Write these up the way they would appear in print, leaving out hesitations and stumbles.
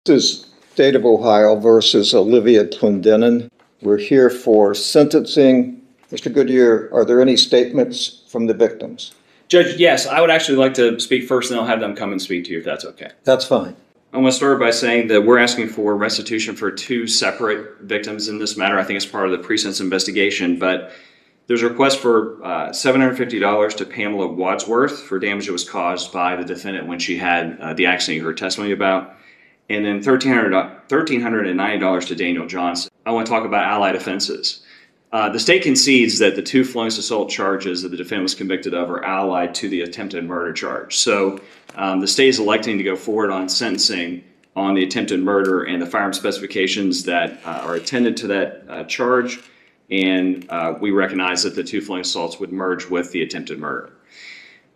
This is State of Ohio versus Olivia Clendenin. We're here for sentencing. Mr. Goodyear, are there any statements from the victims? Judge, yes, I would actually like to speak first, and I'll have them come and speak to you if that's okay. That's fine. I want to start by saying that we're asking for restitution for two separate victims in this matter. I think it's part of the pre-sentence investigation, but there's a request for $750 to Pamela Wadsworth for damage that was caused by the defendant when she had the accident you heard testimony about, and then $1,390 to Daniel Johnson. I want to talk about allied offenses. The state concedes that the two felonious assault charges that the defendant was convicted of are allied to the attempted murder charge. So the state is electing to go forward on sentencing on the attempted murder and the firearm specifications that are attended to that charge. And we recognize that the two felonious assaults would merge with the attempted murder.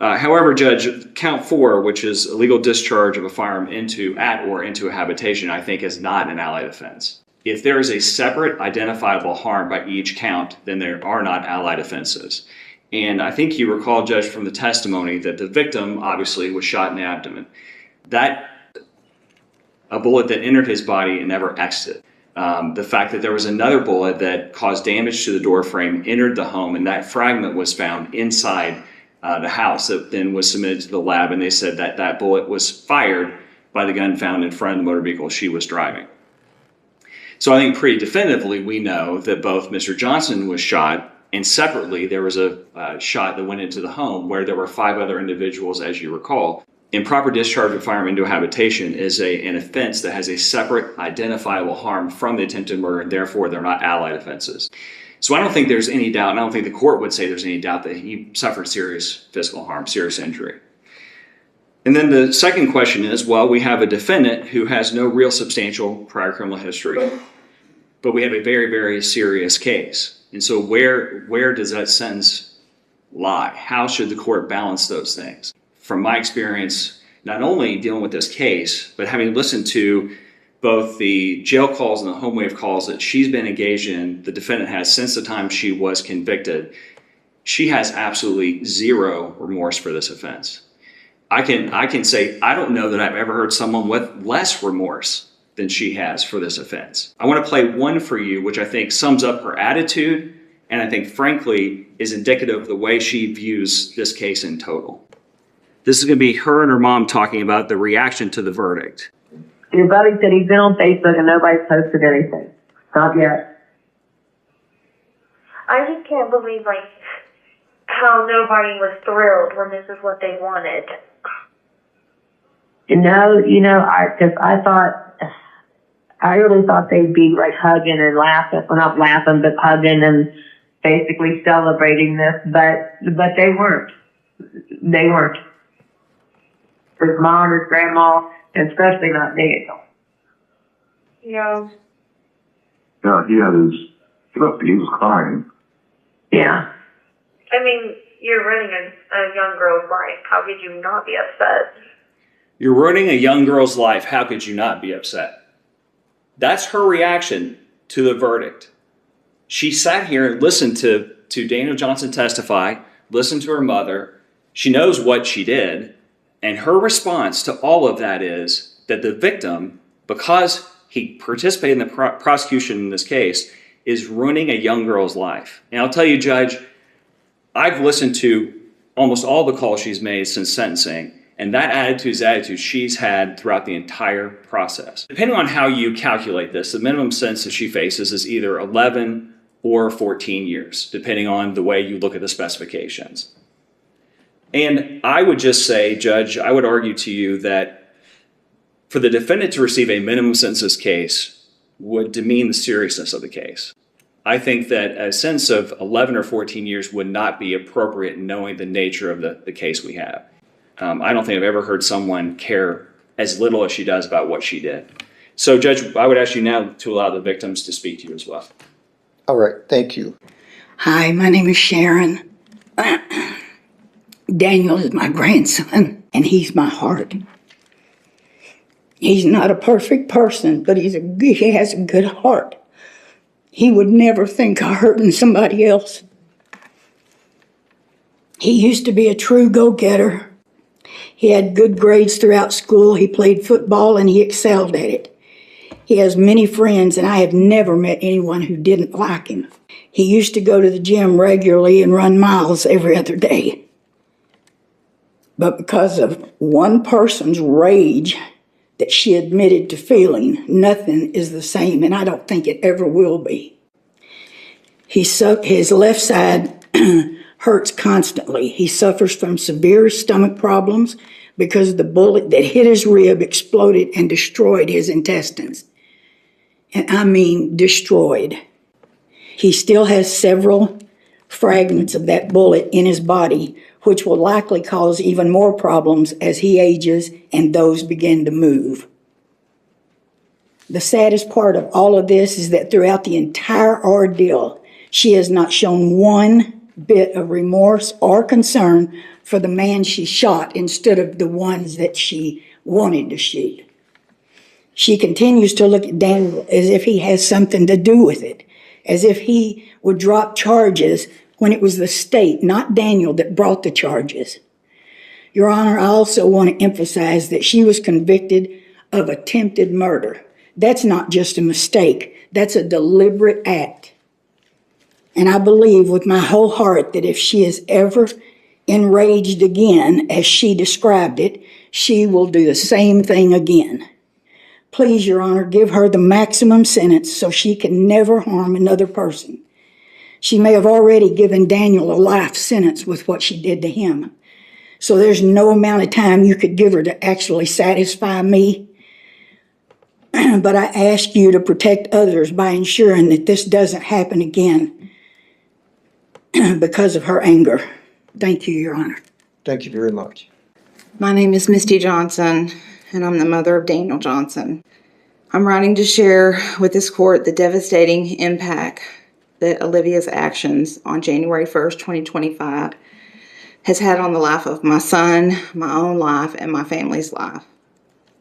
However, Judge, count 4, which is illegal discharge of a firearm into a habitation, I think is not an allied offense. If there is a separate identifiable harm by each count, then there are not allied offenses. And I think you recall, Judge, from the testimony that the victim obviously was shot in the abdomen. A bullet that entered his body and never exited. The fact that there was another bullet that caused damage to the door frame entered the home, and that fragment was found inside the house that then was submitted to the lab, and they said that that bullet was fired by the gun found in front of the motor vehicle she was driving. So I think pretty definitively we know that both Mr. Johnson was shot, and separately there was a shot that went into the home where there were 5 other individuals, as you recall. Improper discharge of a firearm into a habitation is an offense that has a separate identifiable harm from the attempted murder, and therefore they're not allied offenses. So I don't think there's any doubt, and I don't think the court would say there's any doubt that he suffered serious physical harm, serious injury. And then the second question is, well, we have a defendant who has no real substantial prior criminal history, but we have a very, very serious case. And so where does that sentence lie? How should the court balance those things? From my experience, not only dealing with this case, but having listened to both the jail calls and the home wave calls that she's been engaged in, the defendant has since the time she was convicted, she has absolutely zero remorse for this offense. I can say I don't know that I've ever heard someone with less remorse than she has for this offense. I want to play one for you, which I think sums up her attitude, and I think frankly is indicative of the way she views this case in total. This is going to be her and her mom talking about the reaction to the verdict. Your buddy said he's been on Facebook and nobody's posted anything. Not yet. I just can't believe, how nobody was thrilled when this is what they wanted. I really thought they'd be hugging and laughing, well, not laughing, but hugging and basically celebrating this, but they weren't. They weren't. His mom, his grandma, and especially not Daniel. Yeah. Yeah, he was crying. Yeah. I mean, you're ruining a young girl's life. How could you not be upset? You're ruining a young girl's life. How could you not be upset? That's her reaction to the verdict. She sat here and listened to Daniel Johnson testify, listened to her mother. She knows what she did. And her response to all of that is that the victim, because he participated in the prosecution in this case, is ruining a young girl's life. And I'll tell you, Judge, I've listened to almost all the calls she's made since sentencing, and that attitude is the attitude she's had throughout the entire process. Depending on how you calculate this, the minimum sentence that she faces is either 11 or 14 years, depending on the way you look at the specifications. And I would just say, Judge, I would argue to you that for the defendant to receive a minimum sentence in this case would demean the seriousness of the case. I think that a sentence of 11 or 14 years would not be appropriate knowing the nature of the case we have. I don't think I've ever heard someone care as little as she does about what she did. So, Judge, I would ask you now to allow the victims to speak to you as well. All right, thank you. Hi, my name is Sharon. Daniel is my grandson, and he's my heart. He's not a perfect person, but he has a good heart. He would never think of hurting somebody else. He used to be a true go-getter. He had good grades throughout school. He played football, and he excelled at it. He has many friends, and I have never met anyone who didn't like him. He used to go to the gym regularly and run miles every other day. But because of one person's rage that she admitted to feeling, nothing is the same, and I don't think it ever will be. His left side hurts constantly. He suffers from severe stomach problems because the bullet that hit his rib exploded and destroyed his intestines. And I mean destroyed. He still has several fragments of that bullet in his body, which will likely cause even more problems as he ages and those begin to move. The saddest part of all of this is that throughout the entire ordeal, she has not shown one bit of remorse or concern for the man she shot instead of the ones that she wanted to shoot. She continues to look at Daniel as if he has something to do with it, as if he would drop charges when it was the state, not Daniel, that brought the charges. Your Honor, I also want to emphasize that she was convicted of attempted murder. That's not just a mistake. That's a deliberate act. And I believe with my whole heart that if she is ever enraged again, as she described it, she will do the same thing again. Please, Your Honor, give her the maximum sentence so she can never harm another person. She may have already given Daniel a life sentence with what she did to him. So there's no amount of time you could give her to actually satisfy me. But I ask you to protect others by ensuring that this doesn't happen again because of her anger. Thank you, Your Honor. Thank you very much. My name is Misty Johnson, and I'm the mother of Daniel Johnson. I'm writing to share with this court the devastating impact that Olivia's actions on January 1st, 2025 has had on the life of my son, my own life, and my family's life.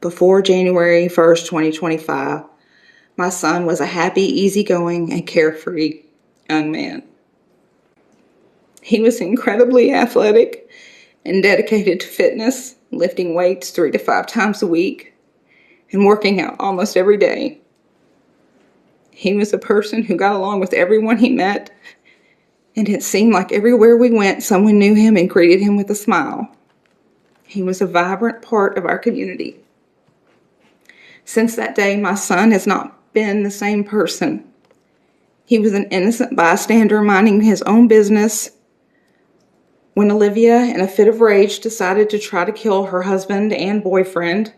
Before January 1st, 2025, my son was a happy, easygoing, and carefree young man. He was incredibly athletic and dedicated to fitness, lifting weights 3 to 5 times a week, and working out almost every day. He was a person who got along with everyone he met, and it seemed like everywhere we went, someone knew him and greeted him with a smile. He was a vibrant part of our community. Since that day, my son has not been the same person. He was an innocent bystander minding his own business when Olivia, in a fit of rage, decided to try to kill her husband and boyfriend.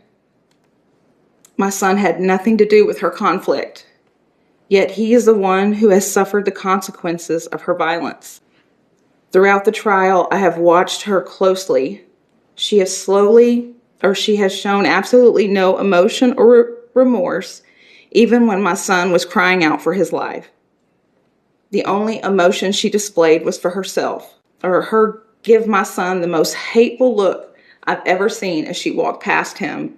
My son had nothing to do with her conflict, yet he is the one who has suffered the consequences of her violence. Throughout the trial, I have watched her closely. She has shown absolutely no emotion or remorse, even when my son was crying out for his life. The only emotion she displayed was for herself, or her give my son the most hateful look I've ever seen as she walked past him.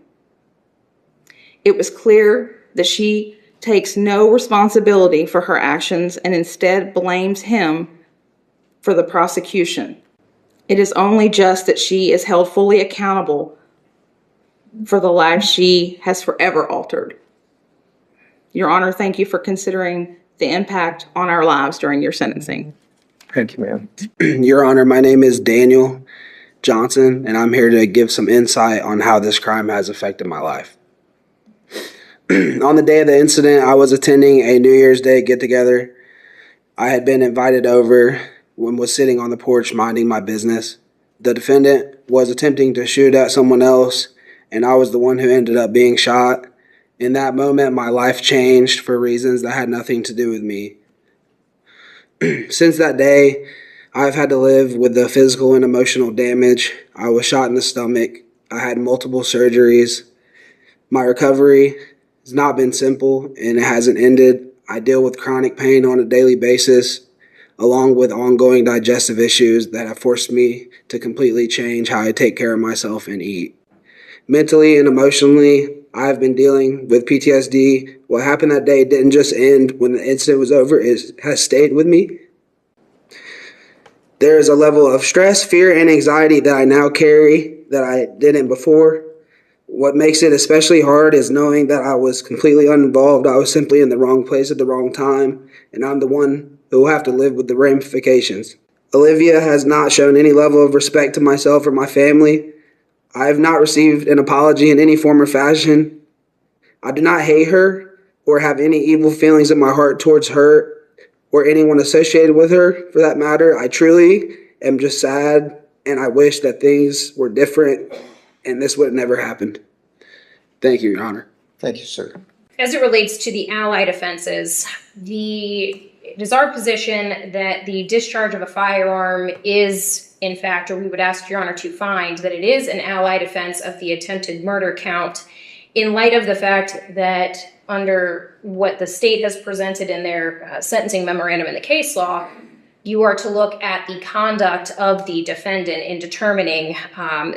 It was clear that she takes no responsibility for her actions and instead blames him for the prosecution. It is only just that she is held fully accountable for the life she has forever altered. Your Honor, thank you for considering the impact on our lives during your sentencing. Thank you, ma'am. Your Honor, my name is Daniel Johnson, and I'm here to give some insight on how this crime has affected my life. On the day of the incident, I was attending a New Year's Day get-together. I had been invited over and was sitting on the porch minding my business. The defendant was attempting to shoot at someone else, and I was the one who ended up being shot. In that moment, my life changed for reasons that had nothing to do with me. Since that day, I've had to live with the physical and emotional damage. I was shot in the stomach. I had multiple surgeries. My recovery has not been simple, and it hasn't ended. I deal with chronic pain on a daily basis, along with ongoing digestive issues that have forced me to completely change how I take care of myself and eat. Mentally and emotionally, I've been dealing with PTSD. What happened that day didn't just end when the incident was over. It has stayed with me. There is a level of stress, fear, and anxiety that I now carry that I didn't before. What makes it especially hard is knowing that I was completely uninvolved. I was simply in the wrong place at the wrong time, and I'm the one who will have to live with the ramifications. Olivia has not shown any level of respect to myself or my family. I have not received an apology in any form or fashion. I do not hate her or have any evil feelings in my heart towards her or anyone associated with her, for that matter. I truly am just sad, and I wish that things were different and this would have never happened. Thank you, Your Honor. Thank you, sir. As it relates to the allied offenses, it is our position that the discharge of a firearm is, in fact, or we would ask Your Honor to find that it is an allied offense of the attempted murder count, in light of the fact that under what the state has presented in their sentencing memorandum in the case law, you are to look at the conduct of the defendant in determining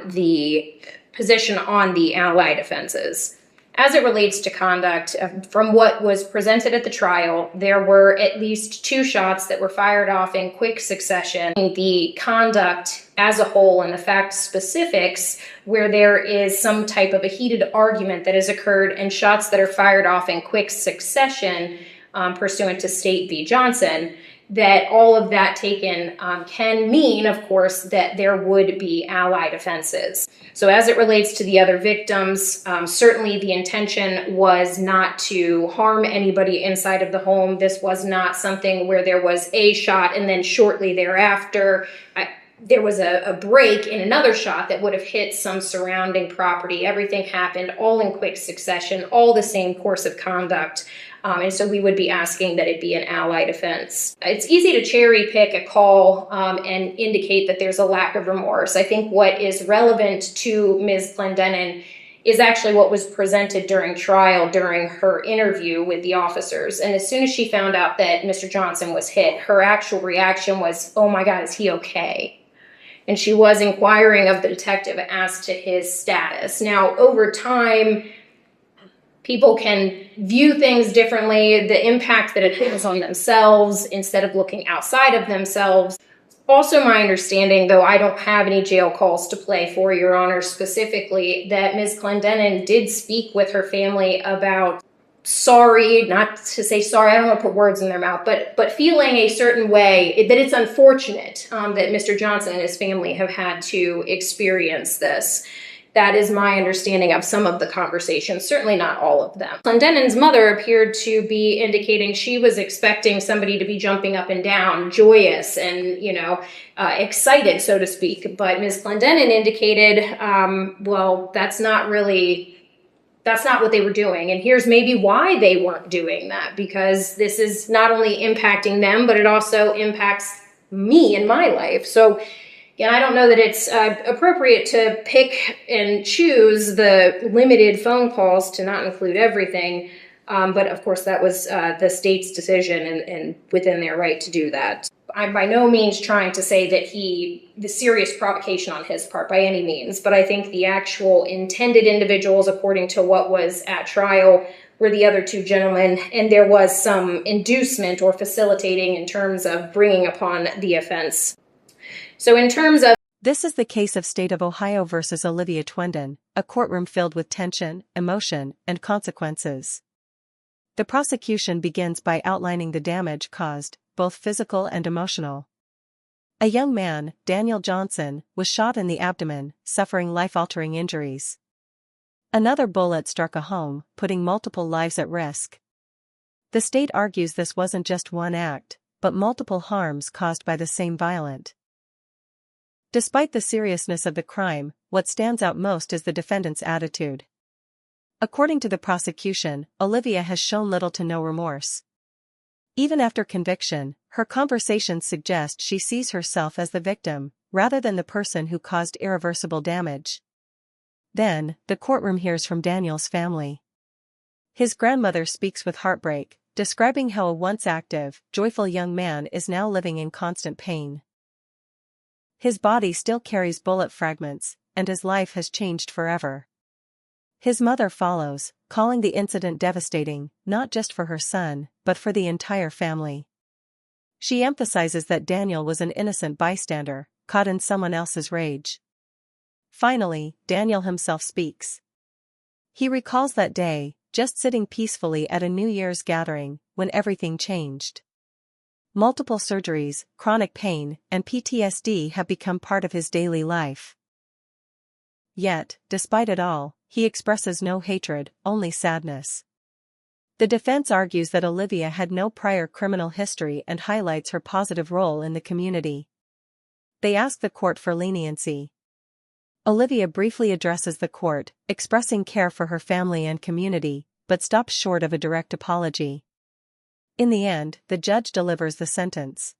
the position on the allied offenses. As it relates to conduct, from what was presented at the trial, there were at least 2 shots that were fired off in quick succession. The conduct as a whole and the fact specifics where there is some type of a heated argument that has occurred and shots that are fired off in quick succession pursuant to State v. Johnson, that all of that taken can mean, of course, that there would be allied offenses. So as it relates to the other victims, certainly the intention was not to harm anybody inside of the home. This was not something where there was a shot and then shortly thereafter there was a break in another shot that would have hit some surrounding property. Everything happened all in quick succession, all the same course of conduct. And so we would be asking that it be an allied offense. It's easy to cherry pick a call and indicate that there's a lack of remorse. I think what is relevant to Ms. Clendenin is actually what was presented during trial during her interview with the officers. And as soon as she found out that Mr. Johnson was hit, her actual reaction was, "Oh my God, is he okay?" And she was inquiring of the detective as to his status. Now, over time, people can view things differently, the impact that it has on themselves instead of looking outside of themselves. Also, my understanding, though I don't have any jail calls to play for, Your Honor, specifically, that Ms. Clendenin did speak with her family about sorry, not to say sorry, I don't want to put words in their mouth, but feeling a certain way, that it's unfortunate that Mr. Johnson and his family have had to experience this. That is my understanding of some of the conversations, certainly not all of them. Clendenin's mother appeared to be indicating she was expecting somebody to be jumping up and down, joyous and, excited, so to speak. But Ms. Clendenin indicated, well, that's not what they were doing. And here's maybe why they weren't doing that, because this is not only impacting them, but it also impacts me in my life. So again, I don't know that it's appropriate to pick and choose the limited phone calls to not include everything. But of course, that was the state's decision and within their right to do that. I'm by no means trying to say that the serious provocation on his part by any means, but I think the actual intended individuals, according to what was at trial, were the other 2 gentlemen, and there was some inducement or facilitating in terms of bringing upon the offense. So in terms of This is the case of State of Ohio versus Olivia Twenden, a courtroom filled with tension, emotion, and consequences. The prosecution begins by outlining the damage caused, both physical and emotional. A young man, Daniel Johnson, was shot in the abdomen, suffering life-altering injuries. Another bullet struck a home, putting multiple lives at risk. The state argues this wasn't just one act, but multiple harms caused by the same violent. Despite the seriousness of the crime, what stands out most is the defendant's attitude. According to the prosecution, Olivia has shown little to no remorse. Even after conviction, her conversations suggest she sees herself as the victim, rather than the person who caused irreversible damage. Then, the courtroom hears from Daniel's family. His grandmother speaks with heartbreak, describing how a once active, joyful young man is now living in constant pain. His body still carries bullet fragments, and his life has changed forever. His mother follows, calling the incident devastating, not just for her son, but for the entire family. She emphasizes that Daniel was an innocent bystander, caught in someone else's rage. Finally, Daniel himself speaks. He recalls that day, just sitting peacefully at a New Year's gathering, when everything changed. Multiple surgeries, chronic pain, and PTSD have become part of his daily life. Yet, despite it all, he expresses no hatred, only sadness. The defense argues that Olivia had no prior criminal history and highlights her positive role in the community. They ask the court for leniency. Olivia briefly addresses the court, expressing care for her family and community, but stops short of a direct apology. In the end, the judge delivers the sentence.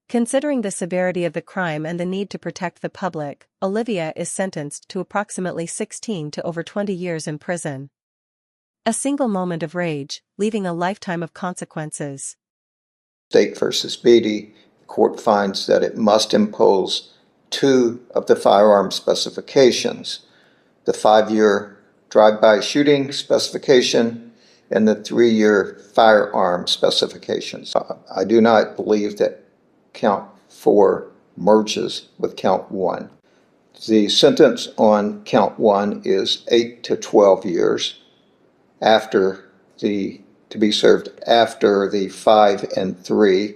Considering the severity of the crime and the need to protect the public, Olivia is sentenced to approximately 16 to over 20 years in prison. A single moment of rage, leaving a lifetime of consequences. State versus Beatty, the court finds that it must impose 2 of the firearm specifications, the 5-year drive-by shooting specification and the 3-year firearm specifications. I do not believe that count 4 merges with count 1. The sentence on count 1 is 8 to 12 years to be served after the 5 and 3,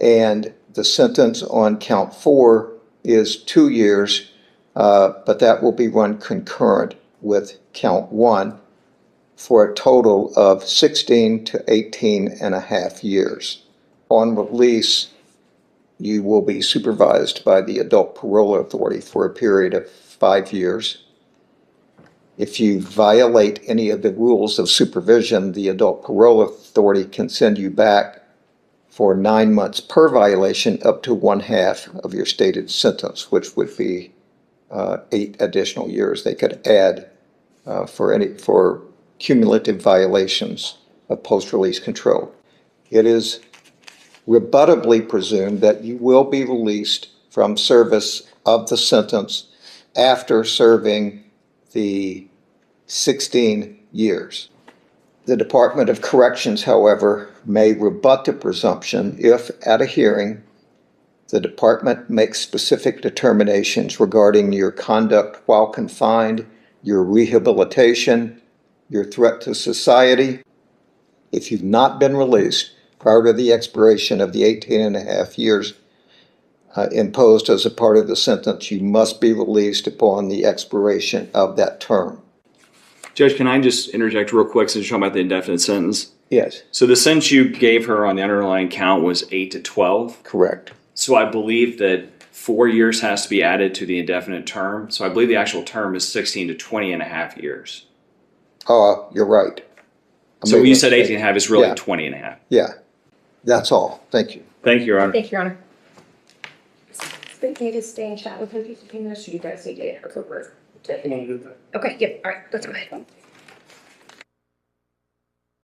and the sentence on count 4 is 2 years, but that will be run concurrent with count 1 for a total of 16 to 18 and a half years. On release, you will be supervised by the Adult Parole Authority for a period of 5 years. If you violate any of the rules of supervision, the Adult Parole Authority can send you back for 9 months per violation, up to 1/2 of your stated sentence, which would be 8 additional years they could add for cumulative violations of post-release control. It is rebuttably presumed that you will be released from service of the sentence after serving the 16 years. The Department of Corrections, however, may rebut the presumption if, at a hearing, the department makes specific determinations regarding your conduct while confined, your rehabilitation, your threat to society. If you've not been released prior to the expiration of the 18 and a half years imposed as a part of the sentence, you must be released upon the expiration of that term. Judge, can I just interject real quick since you're talking about the indefinite sentence? Yes. So the sentence you gave her on the underlying count was 8 to 12. Correct. So I believe that 4 years has to be added to the indefinite term. So I believe the actual term is 16 to 20 and a half years. You're right. So when you said 18 and a half, it's really Yeah. 20 and a half. Yeah. That's all. Thank you. Thank you, Your Honor. Thank you, Your Honor. Think you need to stay and chat with her, these opinions, or you guys need to get her over? Okay, yep, all right, let's go ahead.